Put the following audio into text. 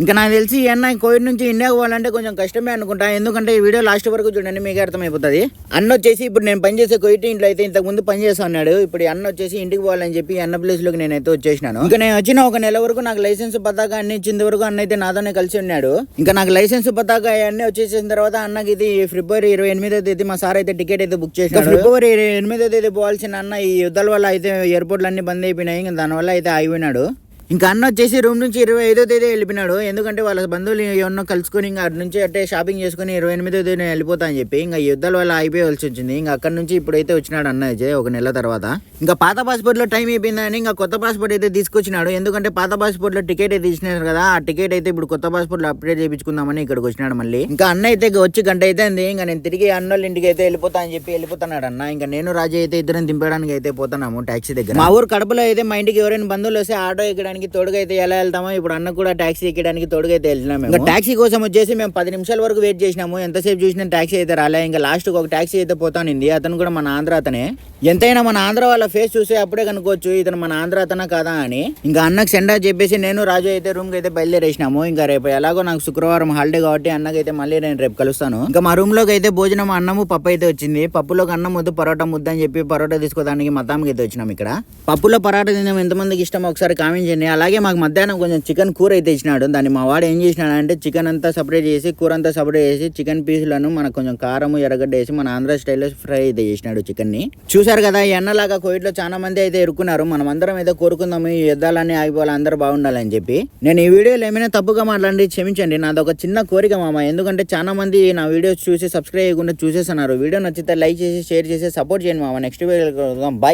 ఇంకా నాకు తెలిసి ఈ అన్న కోవిడ్ నుంచి ఇండియాకి పోవాలంటే కొంచెం కష్టమే అనుకుంటా. ఎందుకంటే ఈ వీడియో లాస్ట్ వరకు చూడండి, మీకు అర్థమైపోతుంది. అన్న వచ్చేసి ఇప్పుడు నేను పనిచేసే కోవిడ్ ఇంట్లో అయితే ఇంతకు ముందు పని చేస్తా ఉన్నాడు. ఇప్పుడు అన్న వచ్చేసి ఇంటికి పోవాలని చెప్పి అన్న ప్లేస్ లోకి నేనైతే వచ్చేసినాను. ఇంకా నేను వచ్చిన ఒక నెల వరకు నాకు లైసెన్స్ పతాక అన్ని ఇచ్చిన వరకు అన్న అయితే నాతోనే కలిసి ఉన్నాడు. ఇంకా నాకు లైసెన్స్ పతాక అన్ని వచ్చేసిన తర్వాత అన్నకి ఇది ఫిబ్రవరి 28వ తేదీ మా సార్ అయితే టికెట్ అయితే బుక్ చేశాడు. ఫిబ్రవరి 28వ తేదీ పోవాల్సిన అన్న ఈ యుద్ధాల వల్ల అయితే ఎయిర్పోర్ట్లు అన్ని బంద్ అయిపోయినాయి. ఇంకా దానివల్ల అయితే ఆగిపోయినాడు. ఇంకా అన్న వచ్చేసి రూమ్ నుంచి 25వ తేదీ వెళ్ళిపోయినాడు. ఎందుకంటే వాళ్ళ బంధువులు ఏమన్నా కలుసుకొని ఇంకా అటు నుంచి అంటే షాపింగ్ చేసుకుని 28వ తేదీ వెళ్ళిపోతా అని చెప్పి ఇంకా యుద్ధాల వల్ల అయిపోవాల్సి వచ్చింది. ఇంకా అక్కడ నుంచి ఇప్పుడైతే వచ్చినాడు అన్న అయితే ఒక నెల తర్వాత. ఇంకా పాత పాస్పోర్ట్ లో టైం అయిపోయిందని ఇంకా కొత్త పాస్పోర్ట్ అయితే తీసుకొచ్చినాడు. ఎందుకంటే పాత పాస్పోర్ట్ లో టికెట్ అయితే ఇచ్చినారు కదా, ఆ టికెట్ అయితే ఇప్పుడు కొత్త పాస్పోర్ట్ లో అప్డేట్ చేయించుకుందామని ఇక్కడికి వచ్చినాడు మళ్ళీ. ఇంకా అన్న అయితే వచ్చి గంట అయితే అంది. ఇంకా నేను తిరిగి అన్నోళ్ళ ఇంటికి అయితే వెళ్ళిపోతా అని చెప్పి వెళ్ళిపోతున్నాడు అన్న. ఇంకా నేను రాజు అయితే ఇద్దరం దింపడానికి అయితే పోతున్నాము టాక్సీ దగ్గర. మా ఊరు కడపలో అయితే మా ఇంటికి ఎవరైనా బంధువులు వస్తే ఆటో ఎక్కడానికి తోడుగా అయితే ఎలా వెళ్తామో ఇప్పుడు అన్న కూడా టాక్సీ ఎక్కడానికి తోడుగా అయితే వెళ్తున్నాము. ఇంకా టాక్సీ కోసం వచ్చేసి మేము 10 నిమిషాల వరకు వెయిట్ చేసినాము. ఎంతసేపు చూసినా టాక్సీ అయితే రాలే. ఇంకా లాస్ట్ ఒక టాక్సీ అయితే పోతానింది. అతను కూడా మన ఆంధ్ర అతనే. ఎంతైనా మన ఆంధ్ర వాళ్ళ ఫేస్ చూస్తే అప్పుడే కనుకోవచ్చు ఇతను మన ఆంధ్ర అతనా కాదా అని. ఇంకా అన్నకు సెండా చెప్పేసి నేను రాజు అయితే రూమ్ కి అయితే బయలుదేరేసినాము. ఇంకా రేపు ఎలాగో నాకు శుక్రవారం హాలిడే కాబట్టి అన్నకైతే మళ్ళీ నేను రేపు కలుస్తాను. ఇంకా మా రూమ్ లోకి అయితే భోజనం అన్నము పప్పు అయితే వచ్చింది. పప్పులోకి అన్నం వద్దు పరోటా ముద్ద అని చెప్పి పరోటా తీసుకోవడానికి మతాంకి అయితే వచ్చినాం. ఇక్కడ పప్పులో పరోటా తినడం ఎంతమందికి ఇష్టమో ఒకసారి కామెంట్ చేయండి. అలాగే మాకు మధ్యాహ్నం కొంచెం చికెన్ కూర అయితే ఇచ్చినాడు. దాన్ని మా వాడు ఏం చేసినాడు అంటే చికెన్ అంతా సపరేట్ చేసి కూర అంతా సపరేట్ చేసి చికెన్ పీసులను మనకు కొంచెం కారము ఎర్రగడ్డ వేసి మన ఆంధ్ర స్టైల్లో ఫ్రై అయితే చేసినాడు చికెన్ ని. చూసారు కదా ఈ అన్నలాగా కోవిడ్ లో చాలా మంది అయితే ఇరుక్కున్నారు. మనం అందరం అయితే కోరుకుందాము ఈ యుద్ధాలన్నీ ఆగిపోవాలి, అందరూ బాగుండాలని చెప్పి. నేను ఈ వీడియోలో ఏమైనా తప్పుగా మాట్లాడి క్షమించండి. నాది ఒక చిన్న కోరిక మామ. ఎందుకంటే చాలా మంది నా వీడియోస్ చూసి సబ్స్క్రైబ్ చేయకుండా చూసేస్తున్నారు. వీడియో నచ్చితే లైక్ చేసి షేర్ చేసి సపోర్ట్ చేయండి మామ. Next video bye.